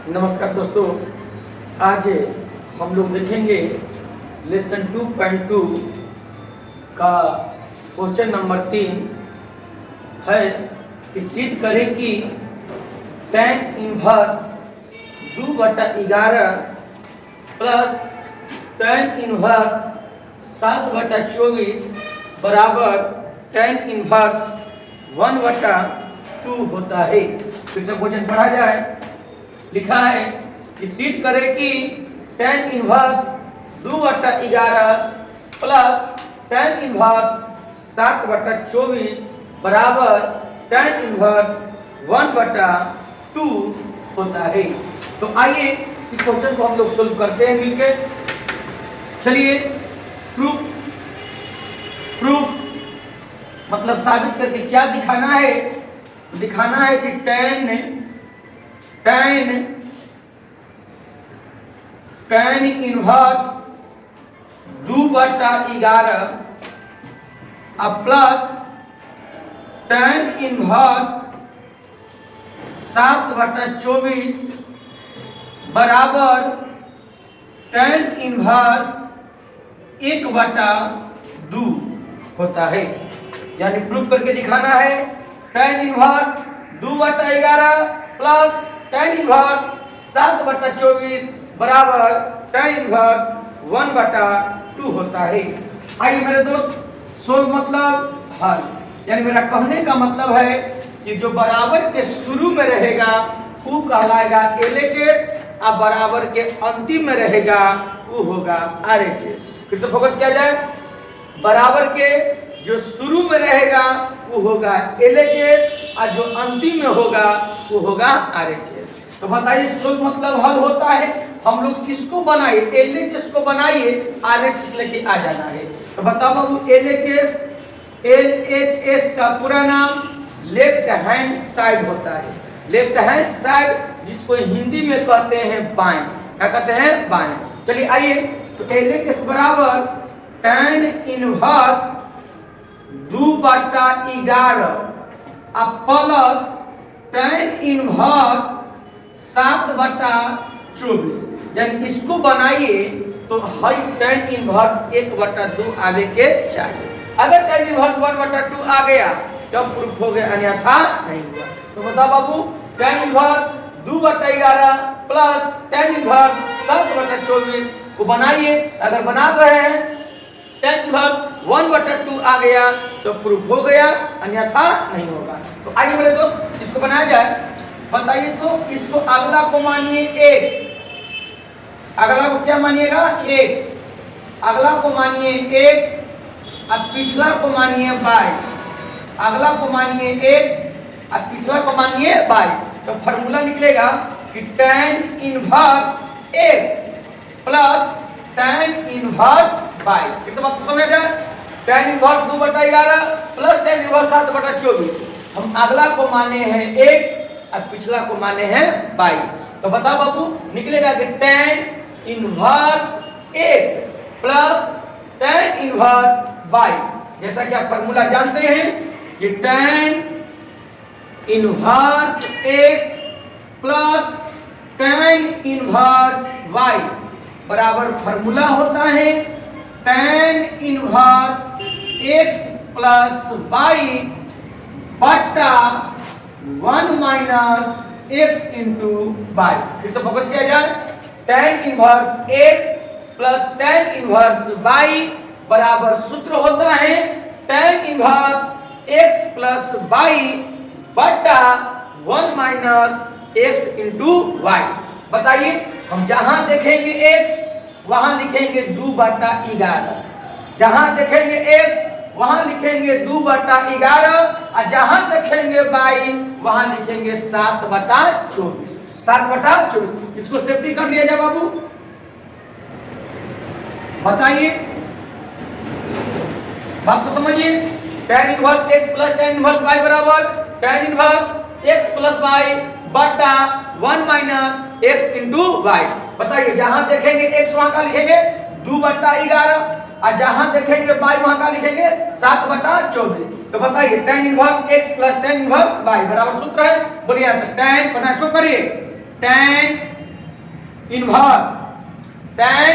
नमस्कार दोस्तों, आज हम लोग देखेंगे लेसन 2.2 का क्वेश्चन नंबर 3 है कि सिद्ध करें कि tan inverse 2/11 plus tan inverse 7/24 बराबर tan इनवर्स 1/2 होता है। फिर से क्वेश्चन पढ़ा जाए। लिखा है कि सिद्ध करें कि tan inverse 2/11 plus tan inverse 7/24 बराबर tan इनवर्स 1/2 होता है। तो आइए इस क्वेश्चन को हम लोग सोल्व करते हैं मिलकर। चलिए प्रूफ मतलब साबित करके क्या दिखाना है। दिखाना है कि tan इनवर्स 2/11 अब प्लस tan इनवर्स 7/24 बराबर tan इनवर्स 1/2 होता है। यानी प्रूफ करके दिखाना है tan inverse 2/11 plus tan inverse 7/24 बराबर tan इनवर्स 1/2 होता है। आइए मेरे दोस्त, सोल्व मतलब हल। यानी मेरा कहने का मतलब है कि जो बराबर के शुरू में रहेगा वो कहलाएगा LHS और बराबर के अंतिम में रहेगा वो होगा RHS। फिर से फोकस किया जाए। बराबर के जो शुरू में रहेगा वो होगा LHS और जो अंतिम में होगा वो होगा RHS। तो बताइए सोल्व मतलब हल होता है। हम लोग किसको बनाइए? LHS को बनाइए, RHS लेके आ जाना है। तो बताओ बाबू, LHS का पूरा नाम लेफ्ट हैंड साइड होता है। लेफ्ट हैंड साइड जिसको हिंदी में कहते हैं बाएं। क्या कहते हैं? बाएं। चलिए आइए, तो LHS बराबर tan इनवर्स 2/11 अब प्लस tan इनवर्स 7/24। यानी इसको बनाइए तो हाई tan इनवर्स 1/2 आगे के चाहिए। अगर tan इनवर्स 1/2 आ गया तो प्रूफ हो गया, अन्यथा नहीं हुआ। तो बताओ बाबू, tan inverse 2/11 plus tan inverse 7/24 को बनाइए। अगर बना रहे हैं tan इनवर्स 1/2 आ गया तो प्रूफ हो गया, अन्यथा नहीं होगा। तो आइए मेरे दोस्त, इसको बनाया जाए। बताइए तो इसको अगला को मानिए x। अगला को क्या मानिएगा? x। अगला को मानिए x और पिछला को मानिए y। अगला को मानिए x और पिछला को मानिए y। तो फार्मूला निकलेगा कि tan inverse x plus tan inverse y। किस बात को समझ जाए? tan inverse 2/11 plus tan inverse 7/24। हम अगला को माने हैं x और पिछला को माने हैं y। तो बताओ बाबू, निकलेगा कि tan inverse x plus tan inverse y। जैसा कि आप फार्मूला जानते हैं, ये tan inverse x plus tan inverse y बराबर फार्मूला होता है tan inverse x plus y बटा 1 माइनस x इंटू y। फिर से फोकस किया जाए। tan inverse x plus tan inverse y बराबर सूत्र होता है tan inverse x plus y बटा 1 माइनस x इंटू y। बताइए, हम जहां देखेंगे x वहां लिखेंगे 2/11। जहां देखेंगे x वहां लिखेंगे 2/11 और जहां देखेंगे y वहां लिखेंगे 7/24। 7/24 इसको सेफ्टी कर लिया जाए बाबू। बताइए, बात को समझिए। tan inverse x plus tan inverse y बराबर tan inverse x plus y बटा 1 माइनस x इंटू y। बताइए, जहां देखेंगे x वहां का लिखेंगे 2/11 और जहां देखेंगे y वहां का लिखेंगे 7/24। तो बताइए tan inverse x plus tan inverse y बराबर सूत्र है। बोलिए tan, इसको करिए tan inverse tan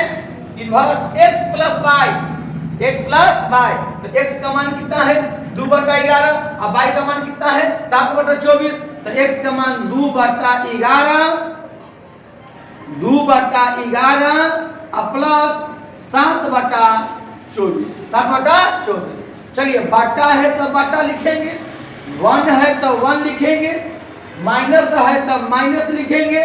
inverse x plus y, x plus y. तो x का मान कितना है 2/11 और y का मान कितना है 7/24। तो x का मान 2/11 प्लस 7/24। चलिए बाटा है तो बाटा लिखेंगे, 1 है तो 1 लिखेंगे, माइनस है तो माइनस लिखेंगे।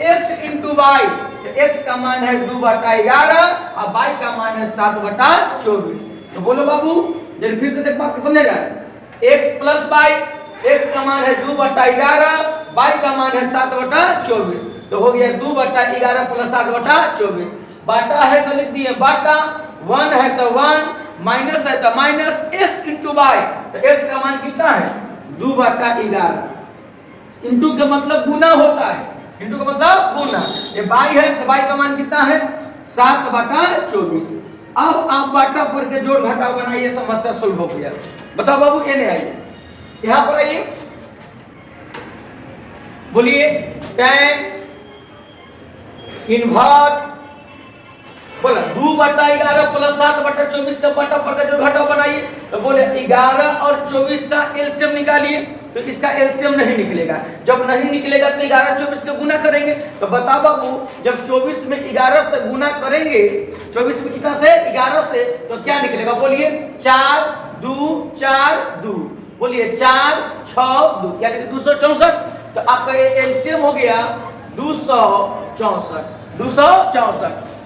x इंटू वाई, तो x का मान है 2/11 और y का मान है 7/24। तो बोलो बाबू, जल्दी फिर से देख बात को समझेगा। x प्लस वाई, x का मान है 2/11, y का मान है 7/24। तो हो गया 2/11 प्लस 7/24। बाटा है तो लिख दिए बाटा, 1 है तो 1, माइनस है तो माइनस, x इंटू वाई। तो x का मान कितना है 2/11। इंटू का मतलब गुना होता है, इंटू का मतलब गुना। ये y है तो y का मान कितना है 7/24। अब आप बाटा पर के जोड़ घटाव बनाइए, समस्या सुलभ हो गया। बताओ बाबू, कहने आइए यहां पर आइए, बोलिए tan इनवर्स, बोला 2/11 प्लस 7/24 का बाटा पर का जो घटाव बनाइए। तो बोले 11 और 24 का एलसीएम निकालिए। तो इसका एलसीएम नहीं निकलेगा, जब नहीं निकलेगा तो 11 24 का गुना करेंगे। तो बता बाबू, जब 24 में 11 से गुना करेंगे, 24 में कितना से 11 से, तो क्या निकलेगा बोलिए 4 2 4 2, बोलिए 4 6 2 यानी कि 264। तो आपका ये एलसीएम हो गया 264।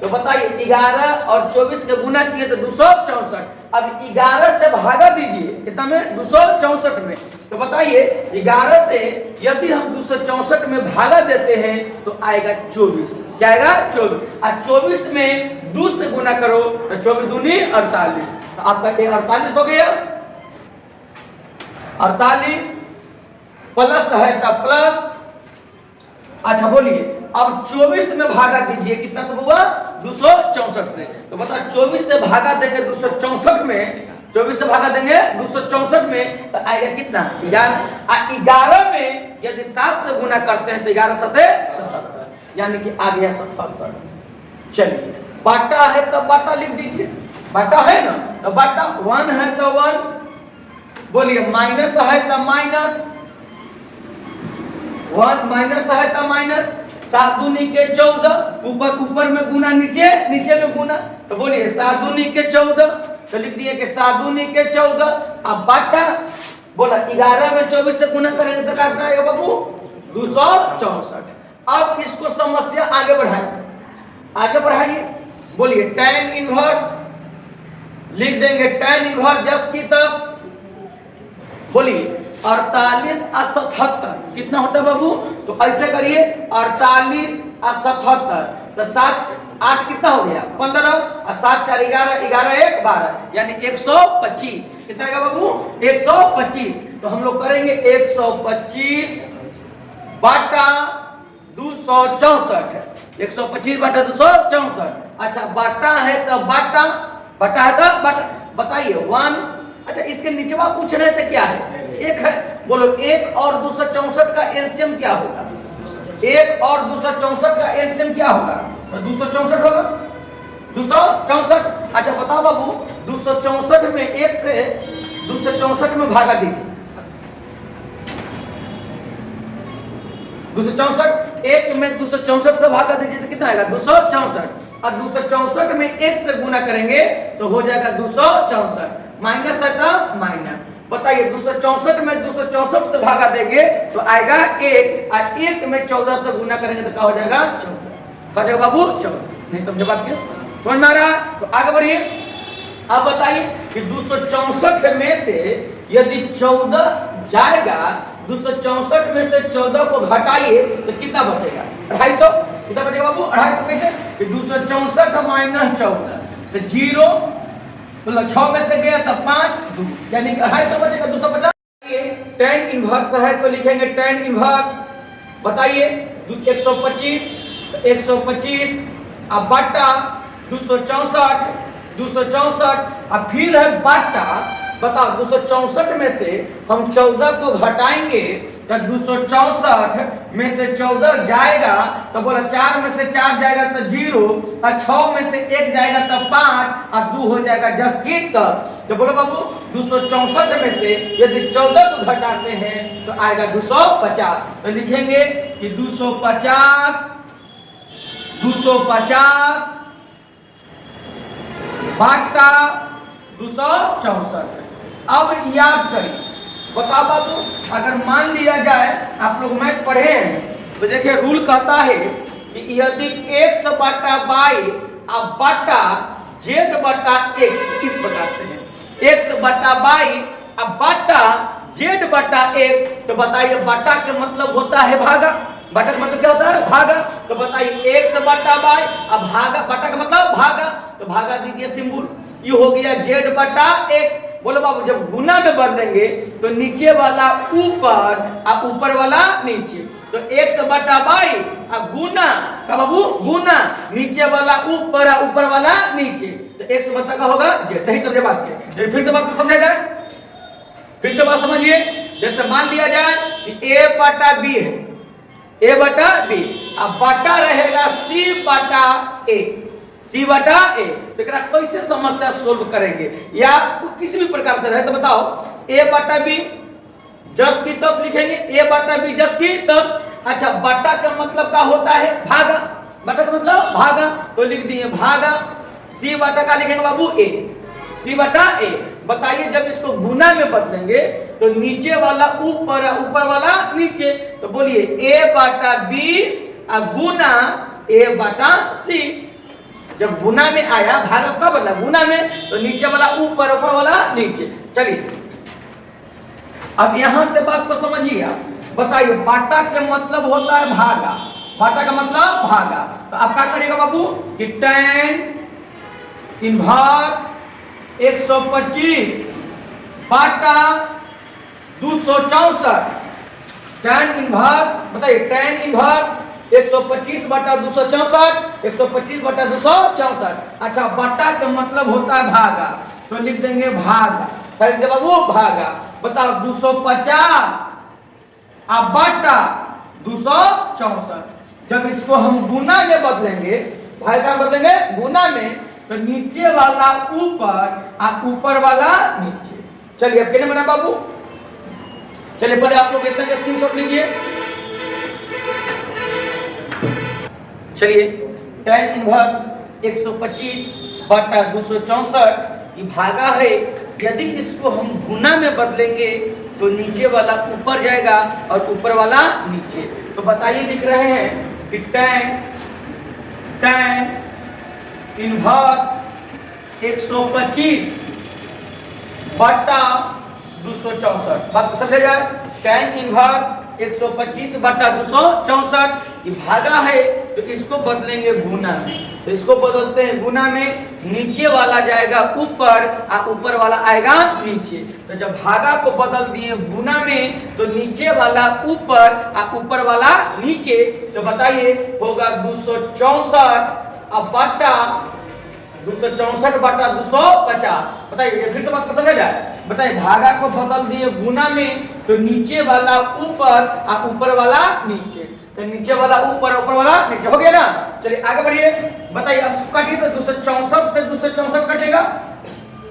तो बताइए 11 और 24 का गुना किए तो 264। अब 11 से भागा दीजिए कितना में 264 में। तो बताइए 11 से यदि हम 264 में भागा देते हैं तो आएगा 24। क्या आएगा 24। और 24 में 2 से गुना करो तो 24 दूनी 48। तो आपका 48 हो गया। 48 प्लस है तो प्लस, अच्छा बोलिए अब 24 में भागा दीजिए, कितना सब हुआ 264 से। तो बता 24 से भागा देंगे 264 में, 24 से भागा देंगे 264 में तो आएगा कितना 11। 11 में यदि 7 से गुना करते हैं तो 11 7 77, यानी कि आ गया 77। चलिए बाटा है तो बाटा लिख दीजिए, बाटा है ना तो बाटा, 1 है तो 1, बोलिए माइनस है तो माइनस, 1 माइनस है तो माइनस, 7 दूनी के 14, ऊपर ऊपर में गुना, नीचे नीचे में गुना। तो बोलिए 7 दूनी के 14, तो लिख दिए कि 7 दूनी के 14। अब बाटा, बोला 11 में 24 से गुना करेंगे तो क्या आएगा बाबू 264। अब इसको समस्या आगे बढ़ाइए, बोलिए tan इनवर्स, लिख देंगे tan इनवर्स 10 की 10, बोलिए 48 और 77 कितना होता है बाबू। तो ऐसे करिए 48 और 77, तो 7 8 कितना हो गया 15 और 7 4 11, 11 1 12 यानी 125। कितना आएगा बाबू 125। तो हम लोग करेंगे 125 बाटा 264, 125 बाटा 264। अच्छा बाटा है तो बाटा है तो बाटा, बताइए 1। अच्छा इसके नीचवा पूछ रहे थे क्या है, एक है, बोलो 1 और 264 का एलसीएम क्या होगा, 1 और 264 का एलसीएम क्या होगा 264 होगा 264। अच्छा बताओ बाबू 264 में 1 से 264 में भागा दीजिए, 264 1 में 264 से भागा दीजिए तो कितना आएगा 264। और 264 में 1 से गुना करेंगे तो हो जाएगा 264, माइनस है तो माइनस। बताइए 264 में 264 से भागा देंगे तो आएगा 1, और 1 में 14 से गुना करेंगे तो क्या हो जाएगा 14। क्या जाएगा बाबू 14। नहीं समझे बात क्या, समझ में आ रहा है। तो आगे बढ़िए, अब बताइए कि 264 में से यदि 14 जाएगा, 264 में से 14 को घटाइए तो कितना बचेगा 250। कितना बचेगा बाबू 250 कैसे, कि 264 माइनस 14 तो 0, मतलब 6 में से गया तो 5 2 यानी कि 250 बचेगा 250। tan इनवर्स है तो लिखेंगे tan इनवर्स, बताइए 125, 125 अब बाटा 264 अब फिर है बाटा। बताओ 264 में से हम 14 को घटाएंगे तो 264 में से 14 जाएगा तो बोला 4 में से 4 जाएगा तो 0 और 6 में से 1 जाएगा तो 5 और 2 हो जाएगा 10 की 10। तो बोलो बाबू 264 में से यदि 14 को घटाते हैं तो आएगा 250। तो लिखेंगे कि 250 बाटा 264। अब याद करिए, बताओ बाबू, अगर मान लिया जाए आप लोग मैथ पढ़े हैं तो देखिए रूल कहता है कि यदि x बटा y अब बटा z बटा x, इस प्रकार से है x बटा y अब बटा z बटा x, तो बताइए बटा के मतलब होता है भागा। बटा का मतलब क्या होता है? भागा। तो बताइए x बटा y अब भागा, बटा का मतलब भागा, तो भागा दीजिए सिंबल, ये हो गया z बटा x। बोलो बाबू जब गुना में बदलेंगे तो नीचे वाला ऊपर और ऊपर वाला नीचे, तो x बटा y अब गुना का बाबू गुना, नीचे वाला ऊपर और ऊपर वाला नीचे, तो x बटा का होगा z। नहीं समझे बात के? फिर से बात को समझा जाए, फिर से बात समझिए। जैसे मान लिया जाए कि a बटा b है, a बटा b अब बटा रहेगा c बटा a, c बटा a। तो कैसे समस्या सोल्व करेंगे या किसी भी प्रकार से रहे तो बताओ a बटा b 10 की 10 लिखेंगे, a बटा b 10 की 10। अच्छा बटा का मतलब क्या होता है? भागा। बटा का मतलब भागा, तो लिख दिए भागा c बटा का लिखेंगे बाबू a, c बटा a। बताइए जब इसको गुना में बदलेंगे तो नीचे वाला ऊपर ऊपर वाला नीचे, तो बोलिए a बटा b गुना a बटा c। जब गुना में आया भागा कब बदला? गुना में, तो नीचे वाला ऊपर ऊपर वाला नीचे। चलिए अब यहां से बात को समझिए आप। बताइए बाटा के मतलब होता है भागा, बाटा का मतलब भागा, तो आप क्या करिएगा बाबू कि tan इनवर्स 125 बाटा 264। tan इनवर्स बताइए, tan इनवर्स 125 बटा 264, 125 बटा 264। अच्छा बटा का मतलब होता है भागा, तो लिख देंगे भागा, करेंगे बाबू भागा। बताओ 250 अब बटा 264, जब इसको हम गुना में बदलेंगे, भागा बदलेंगे गुना में, तो नीचे वाला ऊपर और ऊपर वाला नीचे। चलिए अब क्या बना बाबू? चलिए पहले आप लोग इतना स्क्रीनशॉट लीजिए। चलिए tan इनवर्स 125 बटा 264 ये भागा है। यदि इसको हम गुना में बदलेंगे तो नीचे वाला ऊपर जाएगा और ऊपर वाला नीचे। तो बताइए लिख रहे हैं कि tan इनवर्स 125 बटा 264। बात को समझा जाए, tan इनवर्स 125 बटा 264 ये भागा है, तो इसको बदलेंगे गुना में। तो इसको बदलते हैं गुना में, नीचे वाला जाएगा ऊपर और ऊपर वाला आएगा नीचे। तो जब भागा को बदल दिए गुना में तो नीचे वाला ऊपर और ऊपर वाला नीचे, तो बताइए होगा 264 अब बटा 264 बटा 250। बताइए फिर से बात को समझा जाए। बताइए भागा को बदल दिए गुना में तो नीचे वाला ऊपर और ऊपर वाला नीचे, तो नीचे वाला ऊपर ऊपर वाला नीचे, हो गया ना। चलिए आगे बढ़िए। बताइए अब काटिए तो 264 से 264 कटेगा,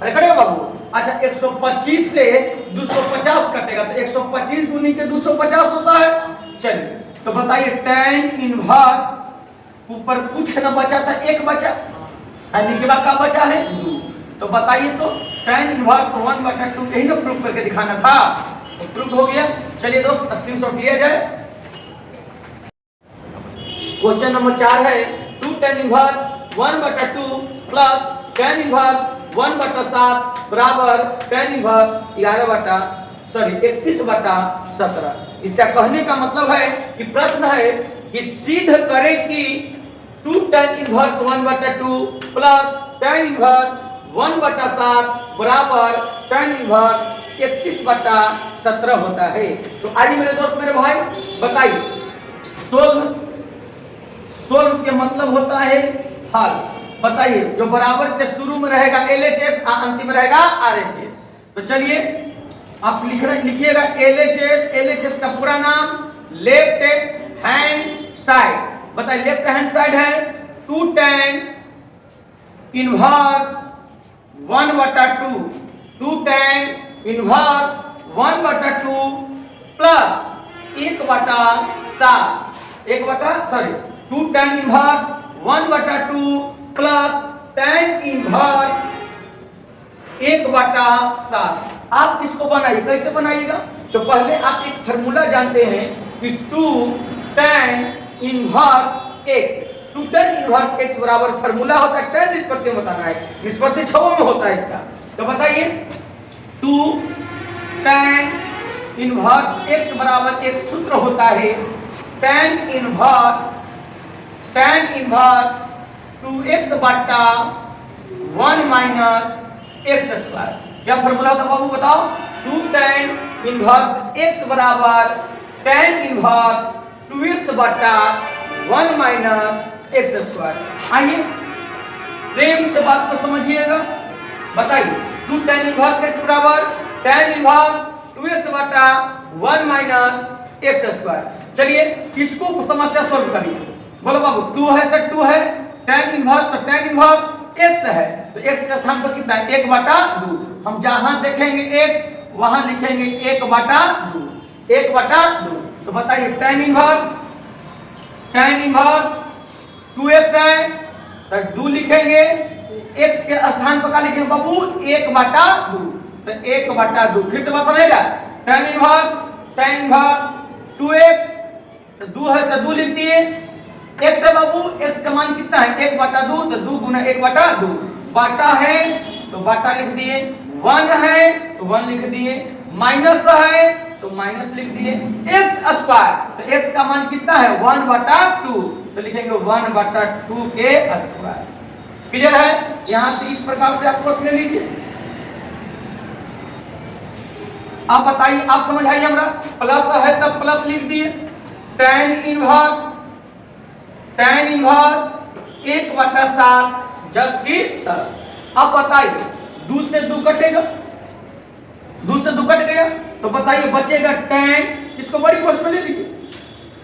अरे कटेगा बाबू। अच्छा 125 से 250 कटेगा, तो 125 गुनी के 250 होता है। चलिए तो बताइए tan इनवर्स ऊपर कुछ न बचा था, एक बचा, नीचे का बचा है 2। तो बताइए तो tan इनवर्स 1/2 यही ना प्रूफ करके दिखाना था, तो प्रूफ हो गया। चलिए दोस्त स्क्रीनशॉट लिया जाए। क्वेश्चन नंबर 4 है 2 tan inverse 1/2 plus tan inverse 1/7 बराबर tan इनवर्स 31/17। इससे कहने का मतलब है कि प्रश्न है कि सिद्ध करें कि 2 tan inverse 1/2 plus tan inverse 1/7 बराबर tan इनवर्स 31/17 होता है। तो आइए मेरे दोस्त मेरे भाई बताइए, सोल्व के मतलब होता है हल। बताइए जो बराबर के शुरू में रहेगा LHS और अंतिम में रहेगा RHS। तो चलिए आप लिखिएगा LHS का पूरा नाम लेफ्ट हैंड साइड। बताइए लेफ्ट हैंड साइड है 2 tan inverse 1/2 2 tan inverse 1/2 plus 2 tan inverse 1/2 plus tan inverse 1/7। आप इसको बनाइए, कैसे बनाइएगा? तो पहले आप एक फार्मूला जानते हैं कि 2 tan inverse x, 2 tan inverse x बराबर फार्मूला होता है tan निष्पत्ति में बताना है, निष्पत्ति छवों में होता है इसका। तो बताइए 2 tan इनवर्स x बराबर एक सूत्र होता है tan इनवर्स 2x बटा 1 माइनस एक्स स्क्वायर। क्या फॉर्मूला होता है बाबू बताओ? 2 tan इनवर्स x बराबर tan इनवर्स 2x बटा 1 माइनस एक्स स्क्वायर। आइए प्रेम से बात को समझिएगा। बताइए 2 tan इनवर्स x बराबर tan इनवर्स 2x बटा 1 माइनस एक्स स्क्वायर। चलिए इसको समस्या सोल्व करिए। बोलो बाबू 2 है तो 2 है, tan इनवर्स तो tan इनवर्स x है, तो x के स्थान पर कितना है? 1/2। हम जहां देखेंगे x वहां लिखेंगे 1/2, 1/2। तो बताइए tan इनवर्स 2x है तो 2 लिखेंगे, x के स्थान पर क्या लिखेंगे बाबू? 1/2, तो 1/2। फिर से बात समझेगा? tan इनवर्स 2x तो 2 है तो 2 लिख दिए, x है बाबू, x का मान कितना है? 1/2, तो 2 गुना 1/2। बाटा है तो बाटा लिख दिए, 1 है तो 1 लिख दिए, माइनस है तो माइनस लिख दिए, x स्क्वायर तो x का मान कितना है? 1/2, तो लिखेंगे 1/2 के स्क्वायर। क्लियर है? यहां से इस प्रकार से आप क्वेश्चन लीजिए। आप बताइए, आप समझ आइए हमरा। प्लस है तब प्लस लिख दिए, tan इनवर्स 1/7 10 की 10। अब बताइए 2 से 2 कटेगा, 2 से 2 कट गया तो बताइए बचेगा tan। इसको बड़ी कोष्ठ में ले लीजिए,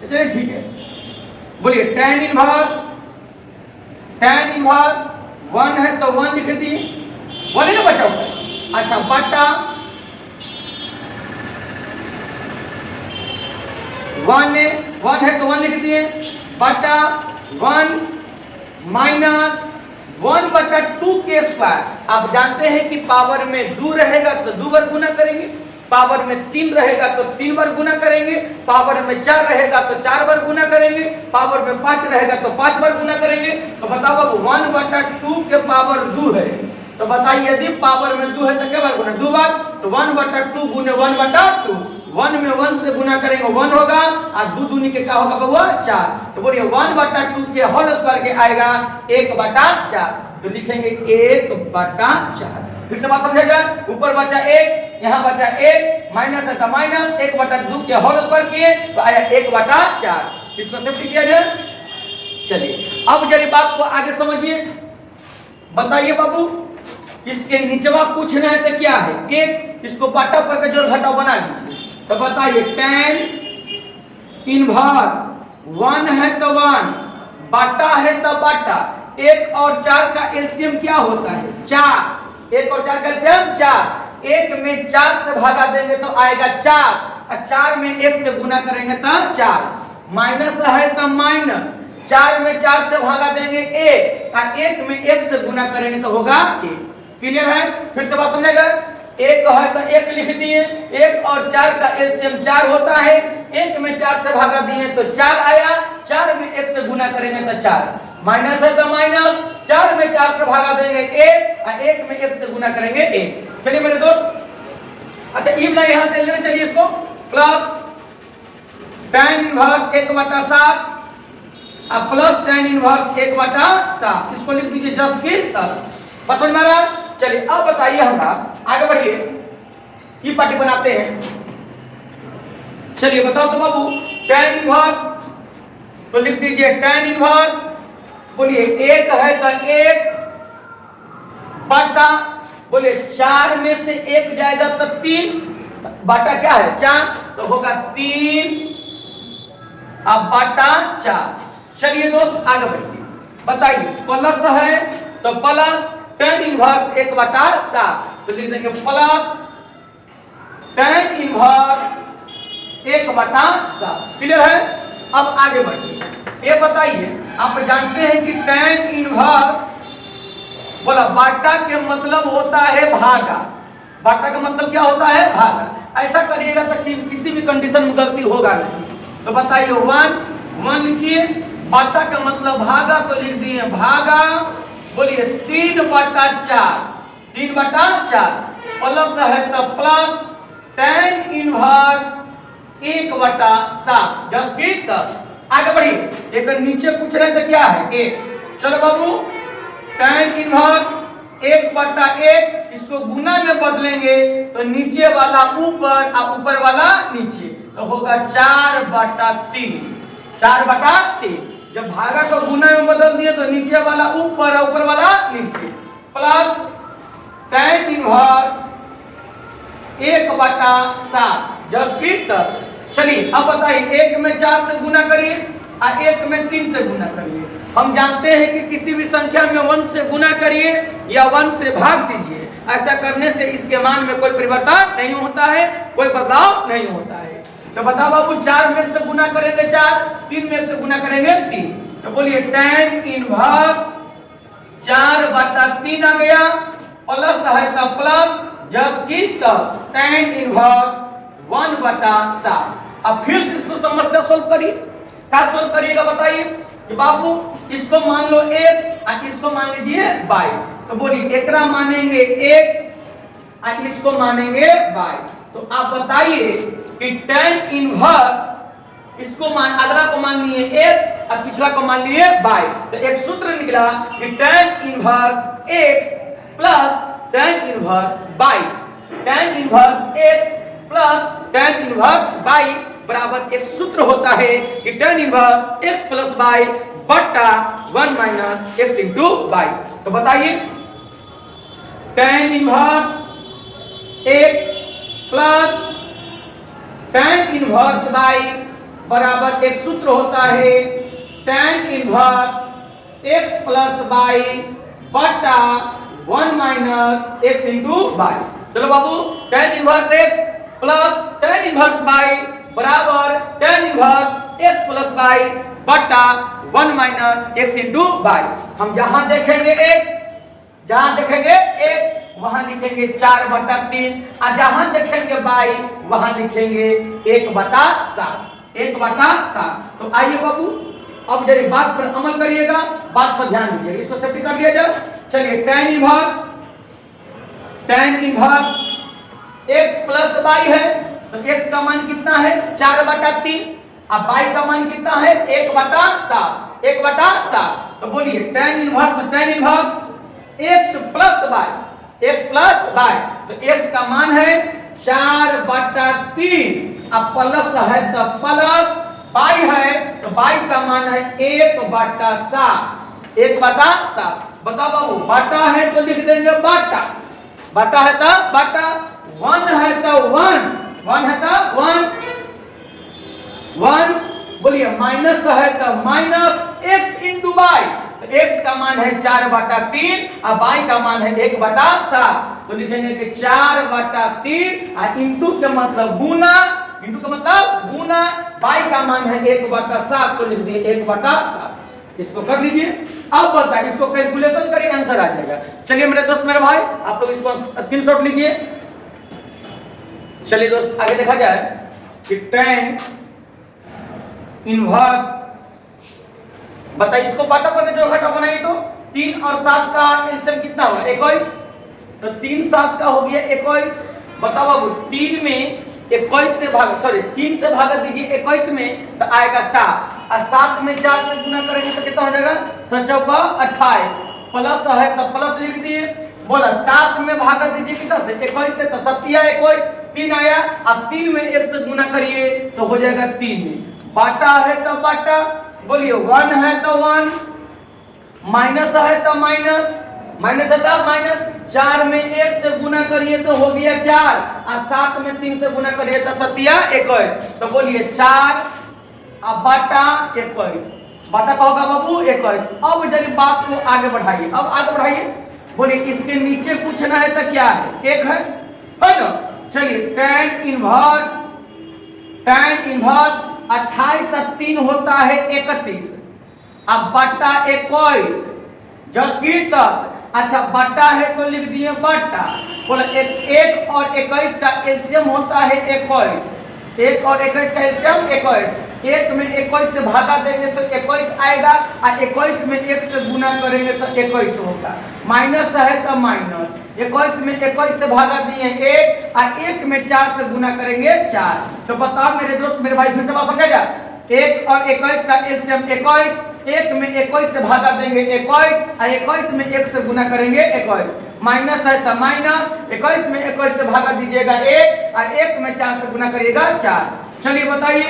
चलिए ठीक है। बोलिए tan इनवर्स 1 है तो 1 लिख दिए, 1 ही ना बचा हुआ। अच्छा बटा 1 है तो 1 लिख दिए, बटा 1 माइनस 1/2 के स्क्वायर। आप जानते हैं कि पावर में 2 रहेगा तो 2 बार गुना करेंगे, पावर में 3 रहेगा तो 3 बार गुना करेंगे, पावर में 4 रहेगा तो 4 बार गुना करेंगे, पावर में 5 रहेगा तो 5 बार गुना करेंगे। तो बताओ बाबू 1/2 के पावर 2 है, तो बताइए यदि पावर में 2 है तो क्या बार गुना? 2 बार। तो 1/2 गुने 1/2, 1 में 1 से गुना करेंगे 1 होगा, और 2 दूनी के क्या होगा बबुआ? 4। तो बोलिए 1/2 के होल स्क्वायर के आएगा 1/4, तो लिखेंगे 1/4। फिर से बात समझेगा? ऊपर बचा 1, यहाँ बचा 1, माइनस है तो माइनस, 1/2 के होल स्क्वायर किए तो आया 1/4। इसको शिफ्ट किया जाए। चलिए अब जरा बात को आगे समझिए। बताइए बाबू इसके नीचवा पूछना है तो क्या है? 1, इसको बाटा पर जोड़ घटाव बना लीजिए। तो बताइए tan इनवर्स 1 है तो 1, बाटा है तो बाटा। 1 और 4 का एलसीएम क्या होता है? 4। 1 और 4 का एलसीएम 4। 1 में 4 से भागा देंगे तो आएगा 4, और 4 में 1 से गुना करेंगे तो 4। माइनस है तो माइनस, 4 में 4 से भागा देंगे 1, और 1 में 1 से गुना करेंगे तो होगा 1। क्लियर है? फिर से बात समझेगा? 1 है तो 1 लिख दिए, 1 और 4 का एलसीएम 4 होता है, 1 में 4 से भागा दिए तो 4 आया, 4 में 1 से गुना करेंगे तो 4। माइनस है तो माइनस, 4 में 4 से भागा देंगे 1, और 1 में 1 से गुना करेंगे 1। चलिए मेरे दोस्त, अच्छा इतना यहां से लेने चलिए इसको, प्लस tan इनवर्स 1/7 और प्लस tan इनवर्स 1/7। इसको लिख दीजिए 10 की 10। समझ में आ रहा? चलिए अब बताइए, हमरा आगे बढ़िए, ये पार्टी बनाते हैं। चलिए बताओ तो बाबू tan इनवर्स, तो लिख दीजिए tan इनवर्स, बोलिए 1 है तो 1 बटा, बोलिए 4 में से 1 जाएगा तो 3, बाटा क्या है 4, तो होगा 3 अब बाटा 4। चलिए दोस्त आगे बढ़िए, बताइए प्लस है तो प्लस tan इनवर्स 1/7, तो लिख देंगे प्लस tan इनवर्स 1/7। क्लियर है? अब आगे बढ़िए, ये बताइए आप जानते हैं कि tan इनवर्स बोला बाटा के मतलब होता है भागा। बाटा का मतलब क्या होता है? भागा। ऐसा करिएगा तो कि किसी भी कंडीशन में गलती होगा नहीं। तो बताइए 1 की बाटा का मतलब भागा, तो लिख दिए भागा, बोलिए 3/4, 3/4 प्लस है तो प्लस tan इनवर्स 1/7 10 की 10। आगे बढ़िए, एक नीचे पूछ रहे थे क्या है 1। चलो बाबू tan इनवर्स 1/1 इसको गुना में बदलेंगे तो नीचे वाला ऊपर और ऊपर वाला नीचे, तो होगा 4/3, 4/3। जब भागा को गुना में बदल दिए तो नीचे वाला ऊपर और ऊपर वाला नीचे, प्लस tan इनवर्स 1/7 10 की 10। चलिए अब बताइए, 1 में 4 से गुना करिए और 1 में 3 से गुना करिए। हम जानते हैं कि किसी भी संख्या में 1 से गुना करिए या 1 से भाग दीजिए, ऐसा करने से इसके मान में कोई परिवर्तन नहीं होता है, कोई बदलाव नहीं होता है। तो बताओ बाबू 4 में से गुना करेंगे 4, 3 में से गुना करेंगे 3, तो बोलिए tan इनवर्स 4/3 आ गया, प्लस है तो प्लस 10 की 10 tan इनवर्स 1/7। अब फिर से इसको समस्या सोल्व करिए। क्या सोल्व करिएगा बताइए कि बाबू इसको मान लो x और इसको मान लीजिए y, तो बोलिए एकरा मानेंगे x और इसको मानेंगे y। तो आप बताइए कि tan इनवर्स इसको मान अगला को मान लिए x और पिछला को मान लिए y, तो एक सूत्र निकला कि tan inverse x plus tan inverse y, tan inverse x plus tan inverse y बराबर एक सूत्र होता है कि tan inverse x plus y बटा 1 माइनस x इंटू y। तो बताइए tan inverse x plus tan inverse y बराबर एक सूत्र होता है tan inverse x plus y बटा 1 माइनस x इंटू y। चलो बाबू tan inverse x plus tan inverse y बराबर tan inverse x plus y बटा 1 माइनस x इंटू y। हम जहां देखेंगे x, जहां देखेंगे x वहां लिखेंगे 4/3 और जहां देखेंगे y वहां लिखेंगे 1/7, 1/7। तो आइए बाबू अब जरा बात पर अमल करिएगा, बात पर ध्यान दीजिएगा, इसको सेट कर लिया जाए। चलिए tan inverse x plus y है, तो x का मान कितना है 4/3 और y का मान कितना है 1/7, 1/7। तो बोलिए tan inverse x plus y, x plus y, तो x का मान है 4/3 अब प्लस है तो प्लस, y है तो y का मान है 1/7, 1/7। बताओ बाबू बाटा है तो लिख देंगे बाटा, बाटा है तो बाटा, 1 है तो 1, 1 है तो 1, बोलिए माइनस है तो माइनस x इंटू वाई, तो x का मान है 4/3 और y का मान है 1/7। तो लिखेंगे कि 4/3 और इंटू के मतलब गुना, इंटू का मतलब गुना, y का मान है 1/7 तो लिख दिए 1/7। इसको कर लीजिए। अब बताइए इसको कैलकुलेशन करिए, आंसर आ जाएगा। चलिए मेरे दोस्त मेरे भाई आप लोग इसको स्क्रीनशॉट लीजिए। चलिए दोस्त आगे देखा जाए कि tan इनवर्स, बताइए इसको बाटा पर जो घटा बनाइए तो 3 और 7 का एलसीएम कितना हुआ 21, तो 3 7 का हो गया 21। बताओ बाबू 3 में 21 से भाग, सॉरी 3 से भाग दीजिए 21 में तो आएगा 7 और 7 में 4 से गुना करेंगे तो कितना हो जाएगा 7 28, प्लस है तो प्लस लिख दिए। बोला 7 में भाग दीजिए कितना से 21 से, तो 7 21 3 आया। अब 3 में 1 से गुना करिए तो हो जाएगा 3 में, बाटा है तो बाटा, बोलिए 1 है तो 1, माइनस है तो माइनस, माइनस होता है माइनस, 4 में 1 से गुना करिए तो हो गया 4, और 7 में 3 से गुना करिए तो 7 21। तो बोलिए 4 बटा 21, बटा का होगा बाबू 21। अब जब बात को आगे बढ़ाइए, अब आगे बढ़ाइए, बोलिए इसके नीचे कुछ ना है तो क्या है, 1 है ना। चलिए tan इनवर्स 28 और 3 होता है 31, अब बटा 21 10 की 10। अच्छा बटा है तो लिख दिए बटा, बोला 1 और 21 का एलसीएम होता है 21, 1 और 21 का एलसीएम 21, 1 में 21 से भागा देंगे तो 21 आएगा, और 21 में 1 से गुना करेंगे तो 21 होगा। माइनस है तो माइनस, 21 में 21 से भागा दिए 1, और 1 में 4 से गुना करेंगे 4। तो बताओ मेरे दोस्त मेरे भाई, फिर से बात समझेगा, 1 और 21 का एलसीएम 21, 1 में 21 से भागा देंगे 21, और 21 में 1 से गुना करेंगे 21। माइनस है तो माइनस, 21 में 21 से भागा दीजिएगा 1, और 1 में 4 से गुना करिएगा 4। चलिए बताइए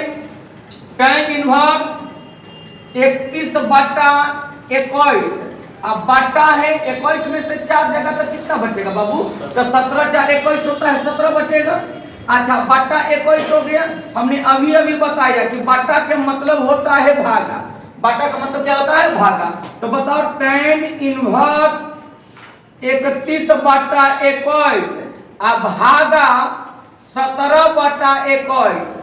tan इनवर्स 31 बटा 21, अब बटा है 21 में से 4 जगह तो कितना बचेगा बाबू, तो 17 4 21 होता है, 17 बचेगा। अच्छा बटा 21 हो गया, हमने अभी अभी बताया कि बटा के मतलब होता है भागा, बटा का मतलब क्या होता है भागा। तो बताओ tan इनवर्स 31 बटा 21 अब भागा 17 बटा 21,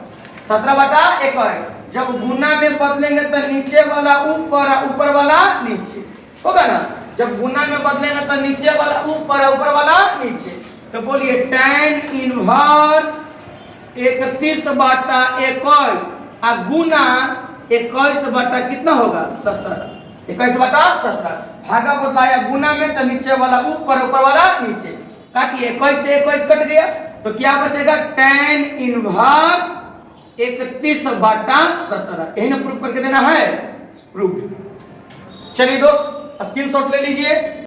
17 बटा 21। जब गुना में बदलेंगे तो नीचे वाला ऊपर, ऊपर वाला नीचे होगा ना, जब गुना में बदलेंगे तो नीचे वाला ऊपर, ऊपर वाला नीचे। तो बोलिए tan इनवर्स 31 बटा 21 और गुना 21 बटा कितना होगा 17, 21 बटा 17। भागा बदलाया गुना में तो नीचे वाला ऊपर, ऊपर वाला नीचे, ताकि 21 से 21 कट गया तो क्या बचेगा tan इनवर्स 31 बटा 17। यही ना प्रूफ करके देना है, प्रूफ। चलिए दोस्त स्क्रीनशॉट ले लीजिए।